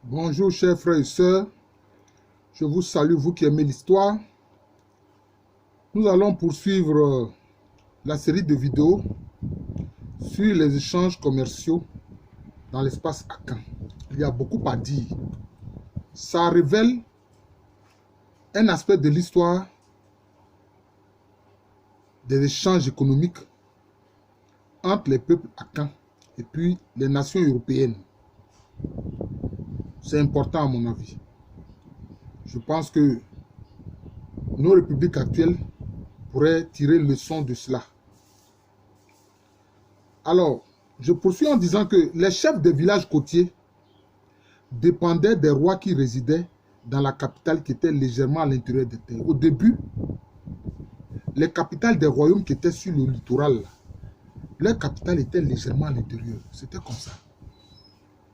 Bonjour chers frères et sœurs, je vous salue, vous qui aimez l'histoire. Nous allons poursuivre la série de vidéos sur les échanges commerciaux dans l'espace Akan. Il y a beaucoup à dire. Ça révèle un aspect de l'histoire des échanges économiques entre les peuples Akan et puis les nations européennes. C'est important à mon avis. Je pense que nos républiques actuelles pourraient tirer leçon de cela. Alors, je poursuis en disant que les chefs des villages côtiers dépendaient des rois qui résidaient dans la capitale qui était légèrement à l'intérieur des terres. Au début, les capitales des royaumes qui étaient sur le littoral, leur capitale était légèrement à l'intérieur. C'était comme ça.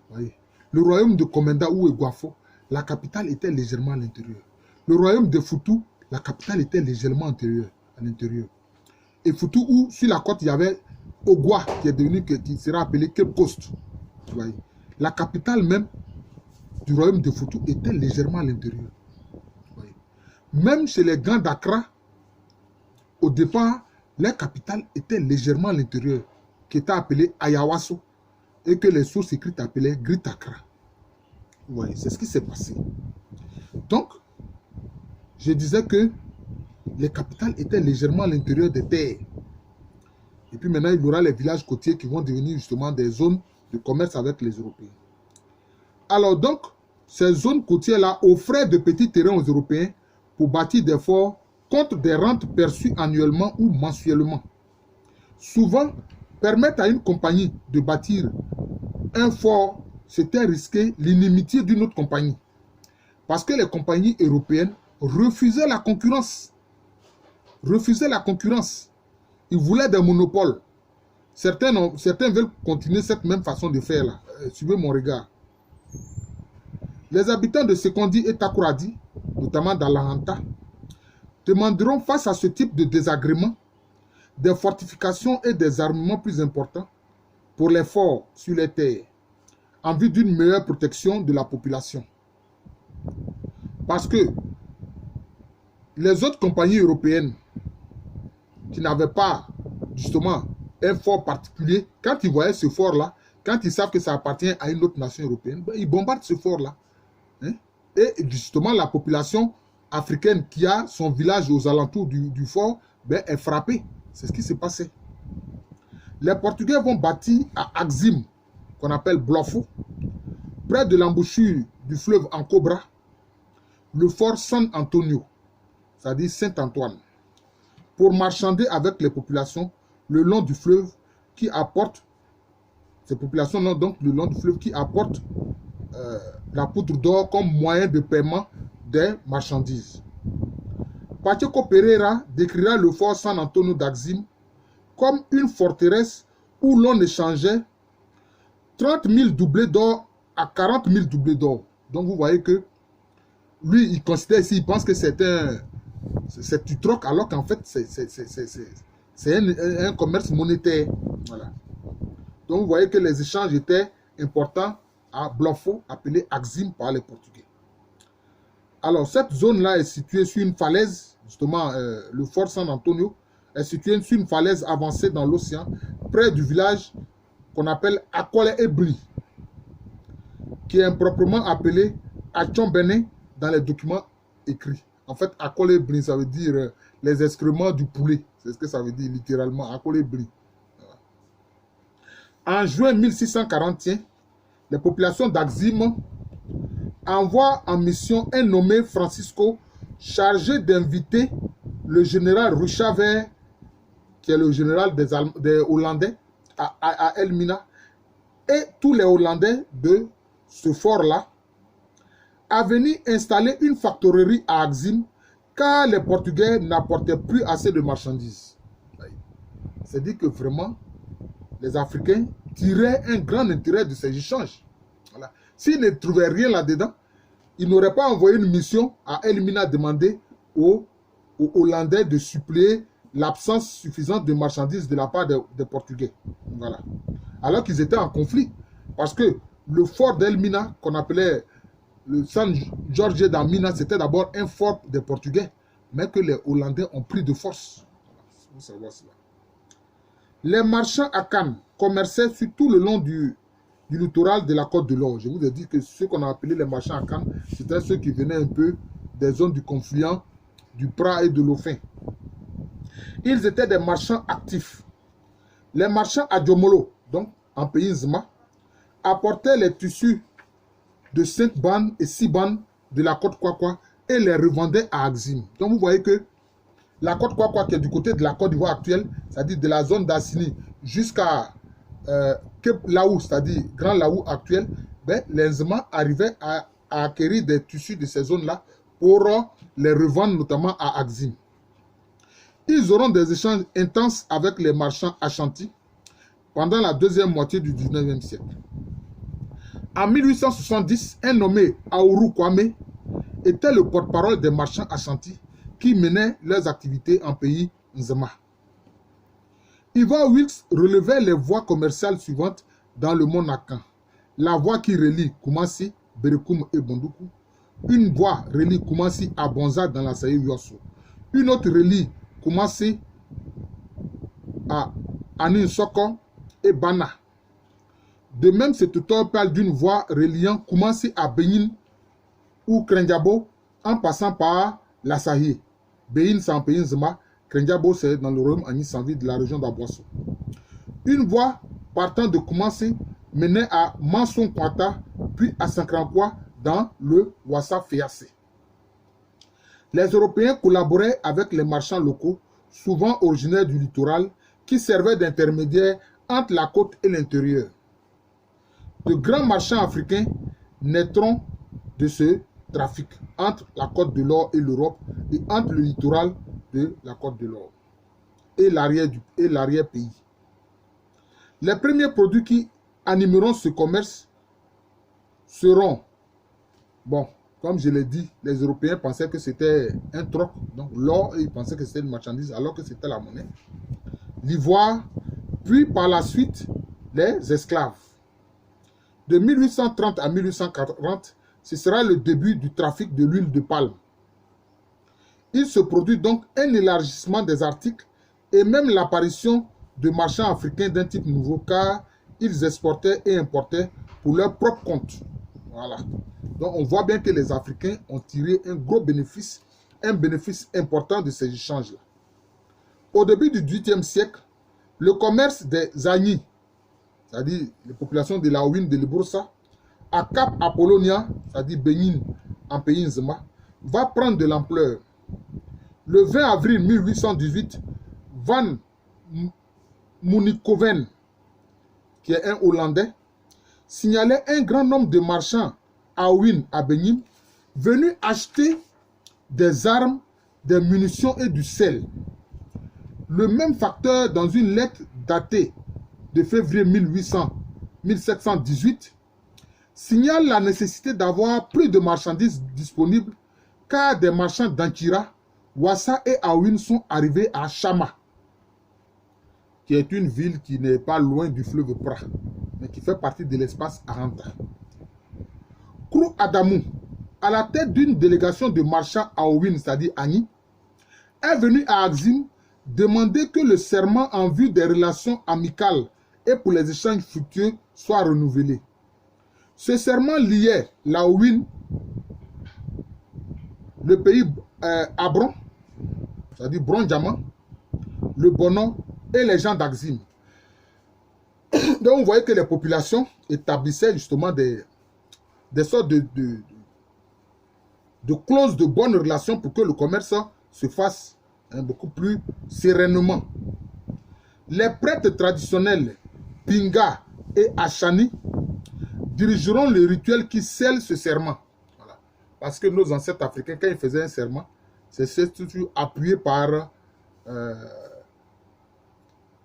Vous voyez? Le royaume de Komenda ou Eguafo, la capitale était légèrement à l'intérieur. Le royaume de Foutou, la capitale était légèrement à l'intérieur. Et Foutou, où sur la côte, il y avait Ogwa, qui sera appelé Cape Coast. Vous voyez? La capitale même du royaume de Foutou était légèrement à l'intérieur. Même chez les grands d'Accra, au départ, leur capitale était légèrement à l'intérieur, qui était appelée Ayawaso, et que les sources écrites appelaient Great Accra. Vous voyez, c'est ce qui s'est passé. Donc, je disais que les capitales étaient légèrement à l'intérieur des terres. Et puis maintenant, il y aura les villages côtiers qui vont devenir justement des zones de commerce avec les Européens. Alors donc, ces zones côtières-là offraient de petits terrains aux Européens pour bâtir des forts contre des rentes perçues annuellement ou mensuellement. Souvent, permettre à une compagnie de bâtir un fort, c'était risquer l'inimitié d'une autre compagnie. Parce que les compagnies européennes refusaient la concurrence. Ils voulaient des monopoles. Certains veulent continuer cette même façon de faire là. Suivez mon regard. Les habitants de Sekondi et Takoradi, notamment dans l'Ahanta, demanderont face à ce type de désagrément des fortifications et des armements plus importants pour les forts sur les terres, en vue d'une meilleure protection de la population. Parce que les autres compagnies européennes qui n'avaient pas justement un fort particulier, quand ils voyaient ce fort-là, quand ils savent que ça appartient à une autre nation européenne, ben, ils bombardent ce fort-là. Hein? Et justement, la population africaine qui a son village aux alentours du fort ben, est frappée. C'est ce qui s'est passé. Les Portugais vont bâtir à Axim, qu'on appelle Blofo, près de l'embouchure du fleuve Ancobra, le fort San Antonio, c'est-à-dire Saint-Antoine, pour marchander avec les populations le long du fleuve qui apporte, ces populations donc le long du fleuve qui apportent la poudre d'or comme moyen de paiement des marchandises. Pacheco Pereira décrira le fort San Antonio d'Axim comme une forteresse où l'on échangeait 30 000 doublés d'or à 40 000 doublés d'or. Donc vous voyez que lui, il considère ici, il pense que c'est du troc, alors qu'en fait, c'est un commerce monétaire. Voilà. Donc vous voyez que les échanges étaient importants à Blofo, appelé Axim par les Portugais. Alors cette zone-là est située sur une falaise, justement le fort San Antonio, est situé sur une falaise avancée dans l'océan, près du village qu'on appelle Akole Ebli, qui est improprement appelé Achon-Benin dans les documents écrits. En fait, Akole Ebli, ça veut dire les excréments du poulet. C'est ce que ça veut dire littéralement, Akole Ebli. En juin 1641, les populations d'Axim envoient en mission un nommé Francisco chargé d'inviter le général Ruchaver, qui est le général des Hollandais, à Elmina, et tous les Hollandais de ce fort-là, à venir installer une factorerie à Axim, car les Portugais n'apportaient plus assez de marchandises. C'est-à-dire que vraiment, les Africains tiraient un grand intérêt de ces échanges. Voilà. S'ils ne trouvaient rien là-dedans, ils n'auraient pas envoyé une mission à Elmina demander aux Hollandais de suppléer l'absence suffisante de marchandises de la part des Portugais. Voilà. Alors qu'ils étaient en conflit. Parce que le fort d'Elmina, qu'on appelait le San Jorge da Minas, c'était d'abord un fort des Portugais, mais que les Hollandais ont pris de force. Il faut savoir cela. Les marchands à Cannes commerçaient sur tout le long du littoral de la Côte de l'Or. Je vous ai dit que ceux qu'on a appelés les marchands à Cannes, c'était ceux qui venaient un peu des zones du confluent, du Prat et de l'Aufin. Ils étaient des marchands actifs. Les marchands à Djomolo, donc en pays Nzema, apportaient les tissus de 5 bandes et 6 bandes de la côte Kwakwa et les revendaient à Axim. Donc vous voyez que la côte Kwakwa qui est du côté de la Côte d'Ivoire actuelle, c'est-à-dire de la zone d'Assini jusqu'à Cape Laou, c'est-à-dire Grand Laou actuel, ben, les Nzema arrivaient à acquérir des tissus de ces zones-là pour les revendre notamment à Axim. Ils auront des échanges intenses avec les marchands Ashanti pendant la deuxième moitié du 19e siècle. En 1870, un nommé Aourou Kwame était le porte-parole des marchands Ashanti qui menaient leurs activités en pays Nzema. Ivan Wilkes relevait les voies commerciales suivantes dans le Mont Nakan. La voie qui relie Koumassi, Berekoum et Bondoukou. Une voie relie Koumassi à Bonza dans la Saïe Yosso. Une autre relie Koumassi à Anin Soko et Bana. De même, cet auteur parle d'une voie reliant Koumassi à Benin ou Krendiabo en passant par la Sahie. Benin, c'est en pays Nzema. Krendiabo, c'est dans le royaume Anis-Sanvi de la région d'Aboissou. Une voie partant de Koumassi menait à Manson Kwata, puis à Sankrankwa dans le Wassa Féassé. Les Européens collaboraient avec les marchands locaux, souvent originaires du littoral, qui servaient d'intermédiaires entre la côte et l'intérieur. De grands marchands africains naîtront de ce trafic entre la Côte de l'Or et l'Europe et entre le littoral de la Côte de l'Or et l'arrière-pays. Les premiers produits qui animeront ce commerce seront, bon, comme je l'ai dit, les Européens pensaient que c'était un troc, donc l'or, ils pensaient que c'était une marchandise alors que c'était la monnaie. L'ivoire, puis par la suite, les esclaves. De 1830 à 1840, ce sera le début du trafic de l'huile de palme. Il se produit donc un élargissement des articles et même l'apparition de marchands africains d'un type nouveau car ils exportaient et importaient pour leur propre compte. Voilà. Donc on voit bien que les Africains ont tiré un gros bénéfice, un bénéfice important de ces échanges-là. Au début du XVIIIe siècle, le commerce des Agnis, c'est-à-dire les populations de la Ouine de Libroussa, à Cap Apollonia, c'est-à-dire Benin, en pays Nzema, va prendre de l'ampleur. Le 20 avril 1818, Van Munikoven, qui est un Hollandais, signalait un grand nombre de marchands à Ouine, à Benin, venus acheter des armes, des munitions et du sel. Le même facteur, dans une lettre datée de février 1718, signale la nécessité d'avoir plus de marchandises disponibles car des marchands d'Ankira, Wassa et Aouine sont arrivés à Chama, qui est une ville qui n'est pas loin du fleuve Prat, mais qui fait partie de l'espace Aranta. Krou Adamou, à la tête d'une délégation de marchands Aouine, c'est-à-dire Agni, est venu à Axim demander que le serment en vue des relations amicales et pour les échanges fructueux soit renouvelé. Ce serment liait l'Aouine, le pays Abron, c'est-à-dire Bron-Diamant, le Bonon et les gens d'Axim. Donc vous voyez que les populations établissaient justement des sortes de clauses de bonne relation pour que le commerce se fasse beaucoup plus sereinement. Les prêtres traditionnels Pinga et Achani dirigeront le rituel qui scelle ce serment. Voilà. Parce que nos ancêtres africains, quand ils faisaient un serment, c'est toujours appuyé par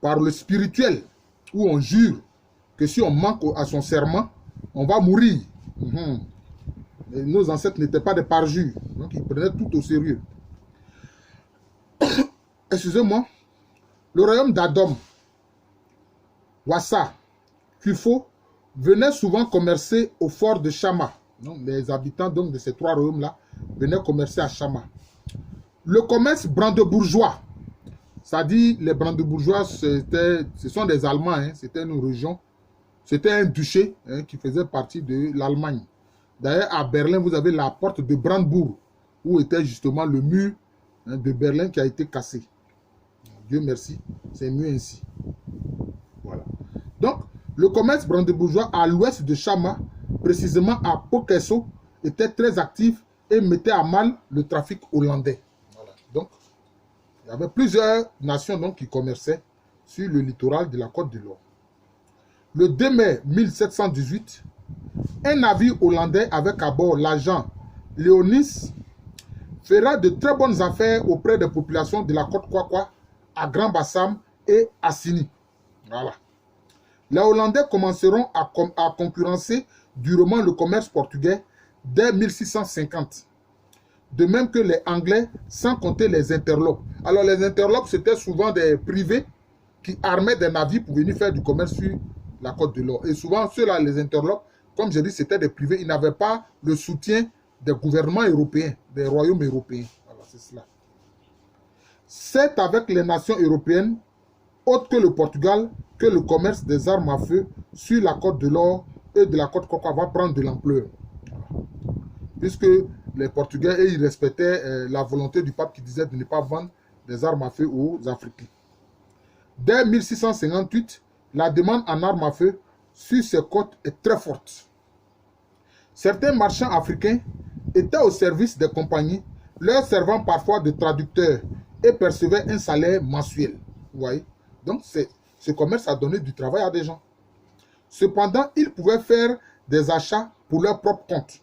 le spirituel, où on jure que si on manque à son serment, on va mourir. Et nos ancêtres n'étaient pas des parjures, donc ils prenaient tout au sérieux. Excusez-moi, le royaume d'Adom, Wassa, Kufo, venait souvent commercer au fort de Chama, Donc, les habitants donc, de ces 3 royaumes-là venaient commercer à Chama. Le commerce brandebourgeois, c'est-à-dire les brandebourgeois, ce sont des Allemands, hein, c'était une région, c'était un duché hein, qui faisait partie de l'Allemagne. D'ailleurs, à Berlin, vous avez la porte de Brandebourg, où était justement le mur hein, de Berlin qui a été cassé. Dieu merci, c'est mieux ainsi. Voilà. Donc, le commerce brandebourgeois à l'ouest de Chama, précisément à Pokesso, était très actif et mettait à mal le trafic hollandais. Voilà. Donc, il y avait plusieurs nations donc, qui commerçaient sur le littoral de la Côte de l'Or. Le 2 mai 1718, un navire hollandais avec à bord l'agent Léonis fera de très bonnes affaires auprès des populations de la Côte Kwakwa, à Grand Bassam et à Sini. Voilà. Les Hollandais commenceront à concurrencer durement le commerce portugais dès 1650. De même que les Anglais, sans compter les interlopes. Alors les interlopes, c'était souvent des privés qui armaient des navires pour venir faire du commerce sur la Côte de l'Or. Et souvent, ceux-là, les interlopes, comme je dis, c'était des privés. Ils n'avaient pas le soutien des gouvernements européens, des royaumes européens. Voilà, c'est cela. C'est avec les nations européennes, autres que le Portugal, que le commerce des armes à feu sur la Côte de l'Or et de la Côte Coca va prendre de l'ampleur. Puisque les Portugais, ils respectaient la volonté du pape qui disait de ne pas vendre des armes à feu aux Africains. Dès 1658, la demande en armes à feu sur ces côtes est très forte. Certains marchands africains étaient au service des compagnies, leur servant parfois de traducteurs et percevaient un salaire mensuel. Vous voyez? Donc, ce commerce a donné du travail à des gens. Cependant, ils pouvaient faire des achats pour leur propre compte.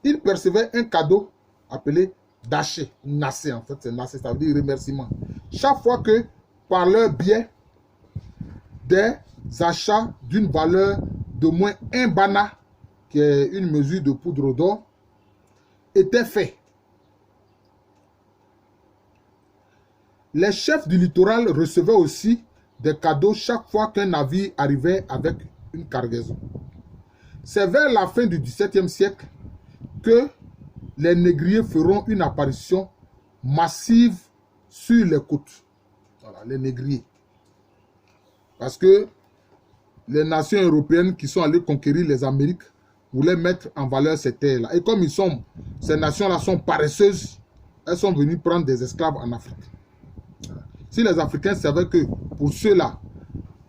Ils percevaient un cadeau appelé daché, nassé en fait, c'est nassé, ça veut dire remerciement. Chaque fois que, par leur biais, des achats d'une valeur d'au moins 1 bana, qui est une mesure de poudre d'or, étaient faits. Les chefs du littoral recevaient aussi des cadeaux chaque fois qu'un navire arrivait avec une cargaison. C'est vers la fin du XVIIe siècle que les négriers feront une apparition massive sur les côtes. Voilà, les négriers. Parce que les nations européennes qui sont allées conquérir les Amériques voulaient mettre en valeur ces terres-là. Et comme ces nations-là sont paresseuses, elles sont venues prendre des esclaves en Afrique. Si les Africains savaient que pour ceux-là,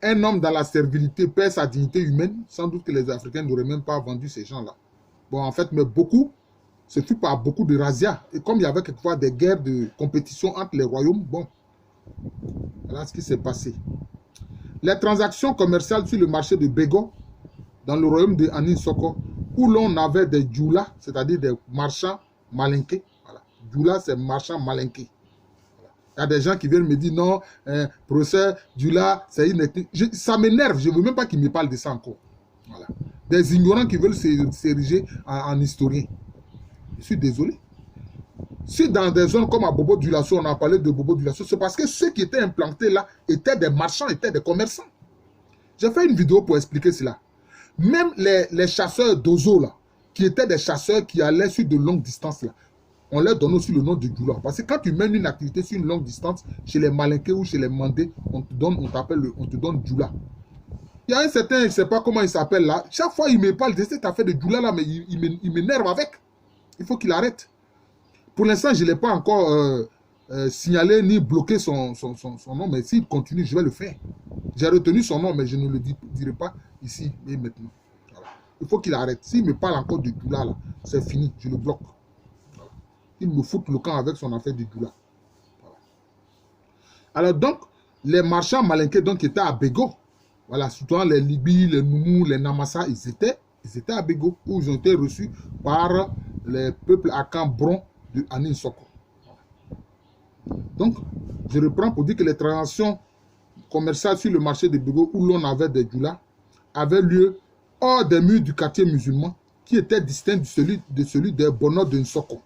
un homme dans la servilité perd sa dignité humaine, sans doute que les Africains n'auraient même pas vendu ces gens-là. Bon, en fait, mais beaucoup, ce fut par beaucoup de razzias. Et comme il y avait quelquefois des guerres de compétition entre les royaumes, bon, voilà ce qui s'est passé. Les transactions commerciales sur le marché de Bego, dans le royaume de Anin Soko, où l'on avait des djoula, c'est-à-dire des marchands malinqués. Voilà. Djoula, c'est marchand malinqué. Il y a des gens qui viennent me dire non, professeur djoula, c'est une ethnie. Ça m'énerve, je ne veux même pas qu'ils me parlent de ça encore. Voilà. Des ignorants qui veulent s'ériger en historien. Je suis désolé. Si dans des zones comme à Bobo Dioulasso, on a parlé de Bobo Dioulasso, c'est parce que ceux qui étaient implantés là étaient des marchands, étaient des commerçants. J'ai fait une vidéo pour expliquer cela. Même les chasseurs d'Ozo là, qui étaient des chasseurs qui allaient sur de longues distances là, on leur donne aussi le nom de Djoula. Parce que quand tu mènes une activité sur une longue distance, chez les Malinqués ou chez les Mandés, on te donne Djoula. Il y a un certain, je ne sais pas comment il s'appelle là, chaque fois il me parle de cette affaire de Djoula là, mais il m'énerve avec. Il faut qu'il arrête. Pour l'instant, je ne l'ai pas encore signalé ni bloqué son nom, mais s'il continue, je vais le faire. J'ai retenu son nom, mais je ne le dirai pas ici et maintenant. Voilà. Il faut qu'il arrête. S'il me parle encore de Djoula là, c'est fini, je le bloque. Voilà. Il me fout le camp avec son affaire de Djoula. Voilà. Alors donc, les marchands malinqués donc, étaient à Bego. Voilà, surtout les Libis, les Noumou, les Namasa, ils étaient à Bego, où ils ont été reçus par les peuples Akambron de Anin Soko. Donc, je reprends pour dire que les transactions commerciales sur le marché de Bego, où l'on avait des djoulas, avaient lieu hors des murs du quartier musulman, qui était distinct de celui des Bono de Nsoko.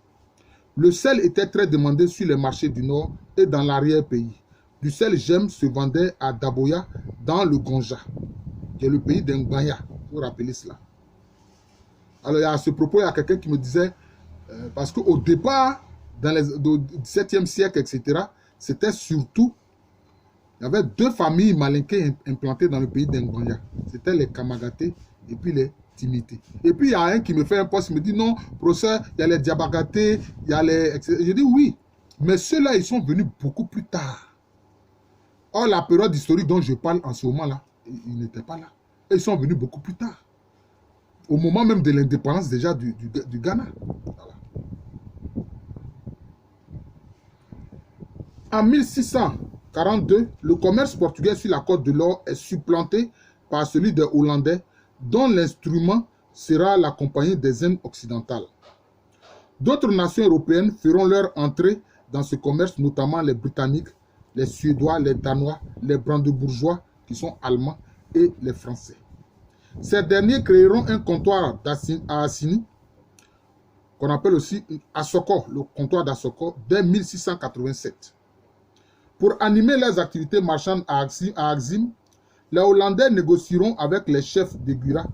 Le sel était très demandé sur les marchés du Nord et dans l'arrière-pays. Du sel gemme se vendait à Daboya, dans le Gonja, qui est le pays d'Ngbanya. Vous vous rappelez cela. Alors, à ce propos, il y a quelqu'un qui me disait, parce qu'au départ, dans le XVIIe siècle, etc., c'était surtout, il y avait deux familles malinquées implantées dans le pays d'Ngbanya. C'était les Kamagaté et puis les Timité. Et puis, il y a un qui me fait un poste, il me dit, non, professeur, il y a les Diabagaté, il y a les... etc. Je dis, oui, mais ceux-là, ils sont venus beaucoup plus tard. Or, la période historique dont je parle en ce moment-là, ils n'étaient pas là. Et ils sont venus beaucoup plus tard. Au moment même de l'indépendance déjà du Ghana. Voilà. En 1642, le commerce portugais sur la côte de l'Or est supplanté par celui des Hollandais, dont l'instrument sera la Compagnie des Indes occidentales. D'autres nations européennes feront leur entrée dans ce commerce, notamment les Britanniques, les Suédois, les Danois, les Brandebourgeois, qui sont allemands, et les Français. Ces derniers créeront un comptoir à Assini, qu'on appelle aussi Assoko, le comptoir d'Assoko, dès 1687. Pour animer leurs activités marchandes à Axim, les Hollandais négocieront avec les chefs de Gura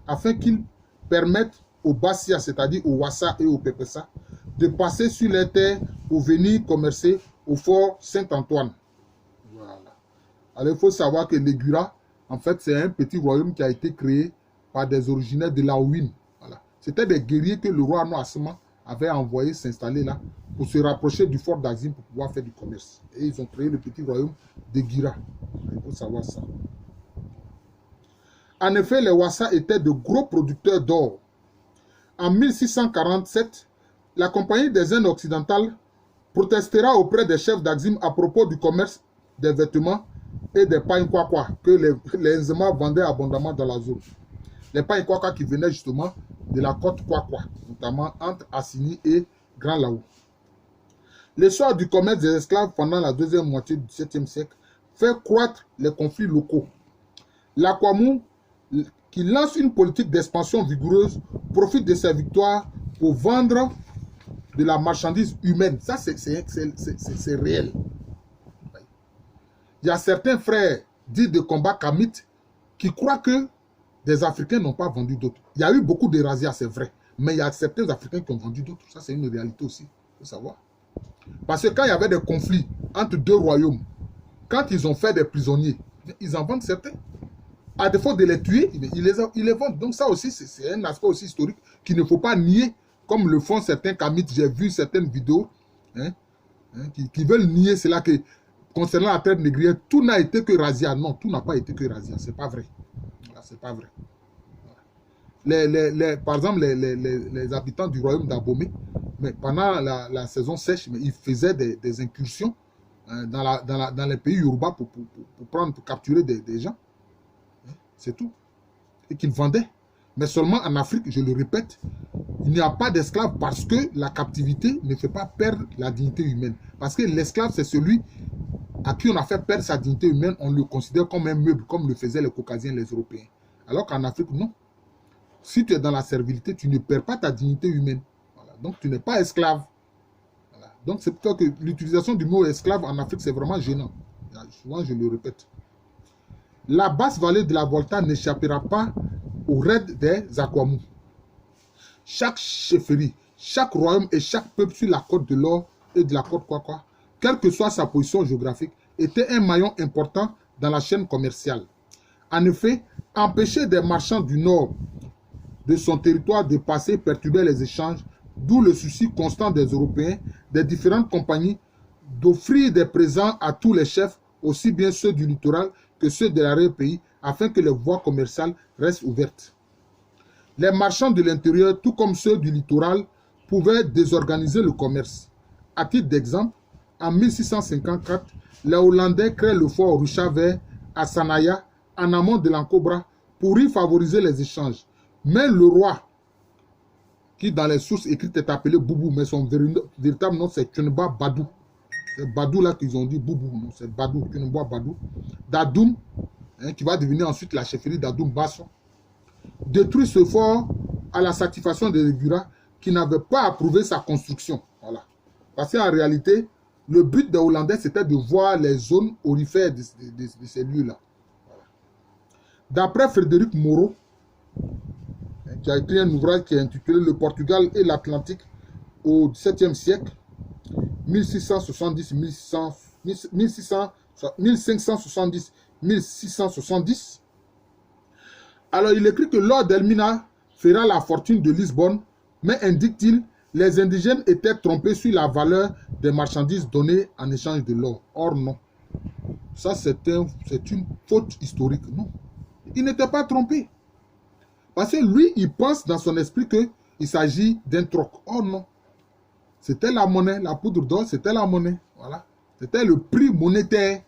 afin qu'ils permettent aux Bassia, c'est-à-dire aux Wassa et aux Pepessa, de passer sur les terres pour venir commercer au fort Saint-Antoine. Voilà. Alors il faut savoir que les Gura, en fait, c'est un petit royaume qui a été créé par des originaires de Laouine. Voilà. C'était des guerriers que le roi Noasma avait envoyé s'installer là pour se rapprocher du fort d'Azim pour pouvoir faire du commerce. Et ils ont créé le petit royaume de Gira. Il faut savoir ça. En effet, les Wassa étaient de gros producteurs d'or. En 1647, la Compagnie des Indes occidentales protestera auprès des chefs d'Axim à propos du commerce des vêtements et des pains kwakwa que les Nzema vendaient abondamment dans la zone. Les pains kwakwa qui venaient justement de la côte Kwakwa, notamment entre Assini et Grand Laou. L'essor du commerce des esclaves pendant la deuxième moitié du XVIIe siècle fait croître les conflits locaux. L'Akwamou, qui lance une politique d'expansion vigoureuse, profite de ses victoires pour vendre de la marchandise humaine. Ça, c'est réel. Il y a certains frères dits de combat kamites qui croient que des Africains n'ont pas vendu d'autres. Il y a eu beaucoup de razzias, c'est vrai. Mais il y a certains Africains qui ont vendu d'autres. Ça, c'est une réalité aussi. Il faut savoir. Parce que quand il y avait des conflits entre deux royaumes, quand ils ont fait des prisonniers, ils en vendent certains. À défaut de les tuer, ils les vendent. Donc ça aussi, c'est un aspect aussi historique qu'il ne faut pas nier, comme le font certains kamites. J'ai vu certaines vidéos qui veulent nier cela, que concernant la traite négrière, tout n'a été que razzia. Non, tout n'a pas été que razzia. C'est pas vrai. Voilà, c'est pas vrai. Par exemple, les habitants du royaume d'Abomey, mais pendant la saison sèche, mais ils faisaient des incursions dans les pays Yoruba pour capturer des gens. C'est tout. Et qu'ils vendaient. Mais seulement en Afrique, je le répète, il n'y a pas d'esclave parce que la captivité ne fait pas perdre la dignité humaine. Parce que l'esclave, c'est celui à qui on a fait perdre sa dignité humaine, on le considère comme un meuble, comme le faisaient les Caucasiens, les Européens. Alors qu'en Afrique, non. Si tu es dans la servilité, tu ne perds pas ta dignité humaine. Voilà. Donc, tu n'es pas esclave. Voilà. Donc, c'est plutôt que l'utilisation du mot esclave en Afrique, c'est vraiment gênant. Souvent, je le répète. La basse vallée de la Volta n'échappera pas au raid des Akwamou. Chaque chefferie, chaque royaume et chaque peuple sur la côte de l'Or et de la côte Kwakwa, quelle que soit sa position géographique, était un maillon important dans la chaîne commerciale. En effet, empêcher des marchands du Nord de son territoire de passer perturbait les échanges, d'où le souci constant des Européens, des différentes compagnies, d'offrir des présents à tous les chefs, aussi bien ceux du littoral que ceux de l'arrière-pays, afin que les voies commerciales restent ouvertes. Les marchands de l'intérieur, tout comme ceux du littoral, pouvaient désorganiser le commerce. À titre d'exemple, en 1654, les Hollandais créent le fort Ruchaver à Sanaya, en amont de l'Ancobra, pour y favoriser les échanges. Mais le roi, qui dans les sources écrites est appelé Boubou, mais son véritable nom c'est Tchunba Badou. C'est Badou là qu'ils ont dit Boubou, c'est Badou, Tchunba Badou. Dadoum, qui va devenir ensuite la chefferie d'Adoum Basson, détruit ce fort à la satisfaction des Gura qui n'avaient pas approuvé sa construction. Voilà. Parce qu'en réalité, le but des Hollandais c'était de voir les zones aurifères de ces lieux-là. Voilà. D'après Frédéric Moreau, qui a écrit un ouvrage qui est intitulé Le Portugal et l'Atlantique au XVIIe siècle, 1570-1670. Alors, il écrit que Lord Elmina fera la fortune de Lisbonne, mais indique-t-il, les indigènes étaient trompés sur la valeur des marchandises données en échange de l'or. Or, non. Ça, c'est une faute historique. Non. Il n'était pas trompé. Parce que lui, il pense dans son esprit qu'il s'agit d'un troc. Or, non. C'était la monnaie. La poudre d'or, c'était la monnaie. Voilà. C'était le prix monétaire.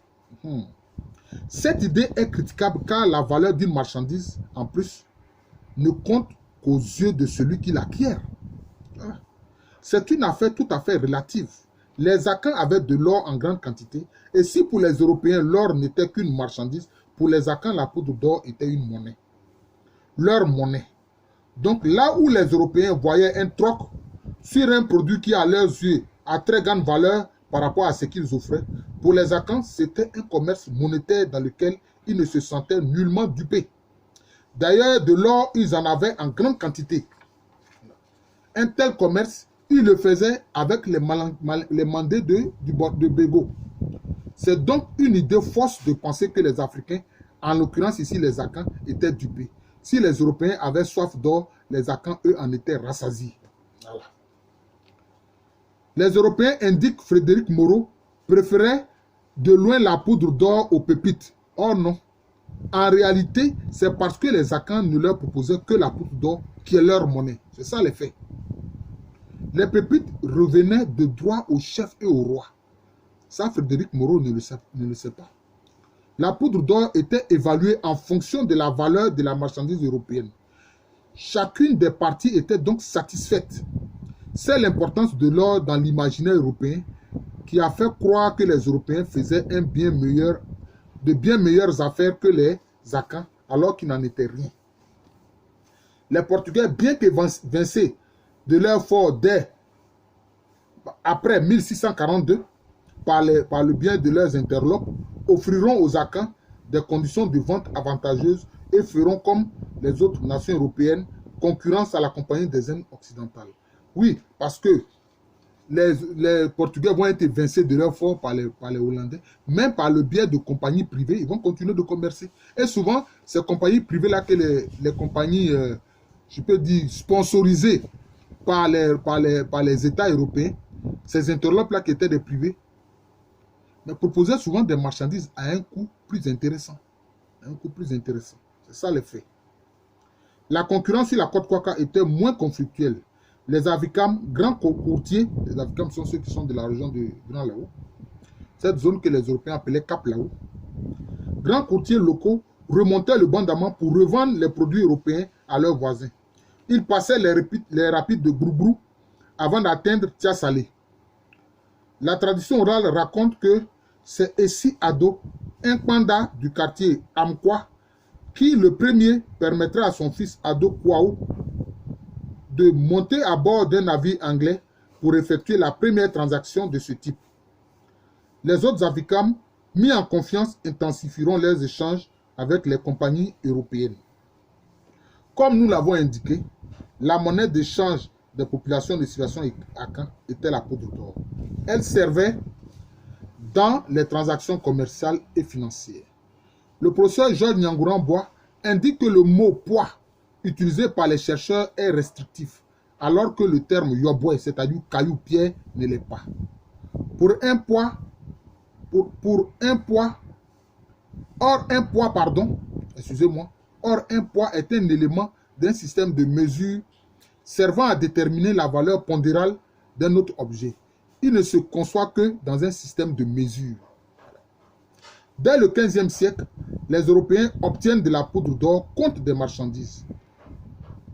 Cette idée est critiquable car la valeur d'une marchandise, en plus, ne compte qu'aux yeux de celui qui l'acquiert. Voilà. C'est une affaire tout à fait relative. Les Akans avaient de l'or en grande quantité, et si pour les Européens l'or n'était qu'une marchandise, pour les Akans la poudre d'or était une monnaie. Leur monnaie. Donc là où les Européens voyaient un troc sur un produit qui à leurs yeux a très grande valeur par rapport à ce qu'ils offraient, pour les Akans c'était un commerce monétaire dans lequel ils ne se sentaient nullement dupés. D'ailleurs, de l'or, ils en avaient en grande quantité. Un tel commerce, ils le faisaient avec les mandés de Bégo. C'est donc une idée fausse de penser que les Africains, en l'occurrence ici les Akans, étaient dupés. Si les Européens avaient soif d'or, les Akans, eux, en étaient rassasiés. Voilà. Les Européens, indique Frédéric Moreau, préféraient de loin la poudre d'or aux pépites. Or non. En réalité, c'est parce que les Akans ne leur proposaient que la poudre d'or qui est leur monnaie. C'est ça les faits. Les pépites revenaient de droit au chef et au roi. Ça, Frédéric Moreau ne le sait pas. La poudre d'or était évaluée en fonction de la valeur de la marchandise européenne. Chacune des parties était donc satisfaite. C'est l'importance de l'or dans l'imaginaire européen qui a fait croire que les Européens faisaient de bien meilleures affaires que les Akans, alors qu'il n'en était rien. Les Portugais, bien qu'évincés de leur fort dès après 1642, par le biais de leurs interlopes, offriront aux Akans des conditions de vente avantageuses et feront comme les autres nations européennes concurrence à la Compagnie des Indes occidentales. Oui, parce que les Portugais vont être évincés de leur fort par les Hollandais, même par le biais de compagnies privées, ils vont continuer de commercer. Et souvent, ces compagnies privées-là, que les compagnies, je peux dire, sponsorisées par les États européens, ces interlopes-là qui étaient des privés, mais proposaient souvent des marchandises à un coût plus intéressant. C'est ça le fait. La concurrence sur la côte Kwaka était moins conflictuelle. Les Avikam, grands courtiers, les Avikam sont ceux qui sont de la région de Grand Lao, cette zone que les Européens appelaient Cap Lao, grands courtiers locaux remontaient le Bandama pour revendre les produits européens à leurs voisins. Ils passaient les rapides de Grougrou avant d'atteindre Tiasalé. La tradition orale raconte que c'est Essi Ado, un panda du quartier Amkwa, qui le premier permettrait à son fils Ado Kwao de monter à bord d'un navire anglais pour effectuer la première transaction de ce type. Les autres Avikam, mis en confiance, intensifieront leurs échanges avec les compagnies européennes. Comme nous l'avons indiqué, la monnaie d'échange des populations de civilisation Akan était la poudre d'or. Elle servait dans les transactions commerciales et financières. Le professeur Georges Nyangouran-Bois indique que le mot poids utilisé par les chercheurs est restrictif, alors que le terme yobwe, c'est-à-dire caillou pierre, ne l'est pas. Or un poids est un élément d'un système de mesure servant à déterminer la valeur pondérale d'un autre objet. Il ne se conçoit que dans un système de mesure. Dès le XVe siècle, les Européens obtiennent de la poudre d'or contre des marchandises.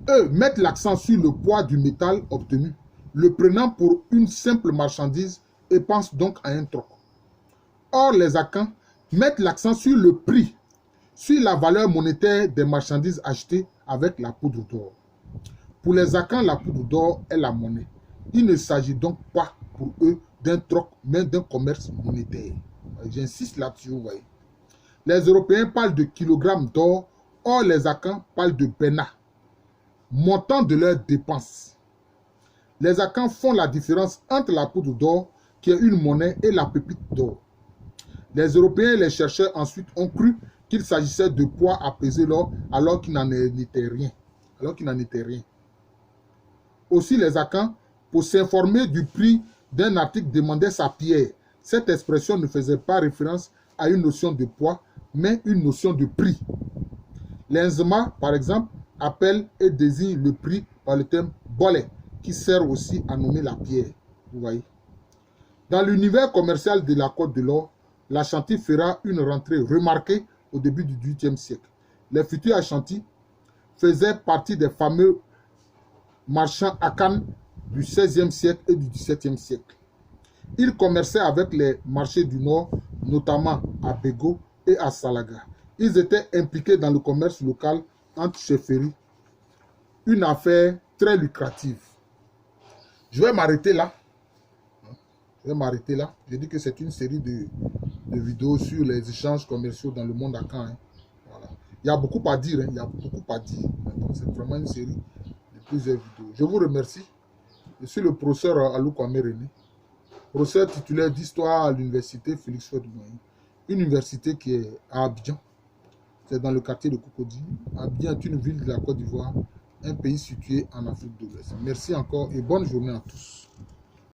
Eux mettent l'accent sur le poids du métal obtenu, le prenant pour une simple marchandise et pensent donc à un troc. Or, les Akans mettent l'accent sur le prix, sur la valeur monétaire des marchandises achetées avec la poudre d'or. Pour les Akans, la poudre d'or est la monnaie. Il ne s'agit donc pas pour eux d'un troc, mais d'un commerce monétaire. J'insiste là-dessus, vous voyez. Les Européens parlent de kilogrammes d'or, or les Akans parlent de bena. montant de leurs dépenses. Les Akans font la différence entre la poudre d'or, qui est une monnaie, et la pépite d'or. Les Européens et les chercheurs ensuite ont cru qu'il s'agissait de poids à peser l'or alors qu'il n'en était rien. Aussi, les Akans, pour s'informer du prix d'un article, demandaient sa pierre. Cette expression ne faisait pas référence à une notion de poids, mais une notion de prix. Les Nzema, par exemple, appellent et désignent le prix par le terme bolé, qui sert aussi à nommer la pierre. Vous voyez. Dans l'univers commercial de la Côte de l'Or, l'Ashanti fera une rentrée remarquée au début du XVIIIe siècle. Les futurs Ashanti faisaient partie des fameux marchands Akan du XVIe siècle et du XVIIe siècle. Ils commerçaient avec les marchés du Nord, notamment à Bego et à Salaga. Ils étaient impliqués dans le commerce local entre chefferies, une affaire très lucrative. Je vais m'arrêter là. Je dis que c'est une série de vidéos sur les échanges commerciaux dans le monde Akan. Voilà. Il y a beaucoup à dire. C'est vraiment une série de plusieurs vidéos. Je vous remercie. Je suis le professeur Alou Kwame René, professeur titulaire d'histoire à l'université Félix Houphouët-Boigny, une université qui est à Abidjan. C'est dans le quartier de Cocody. Abidjan est une ville de la Côte d'Ivoire, un pays situé en Afrique de l'Ouest. Merci encore et bonne journée à tous.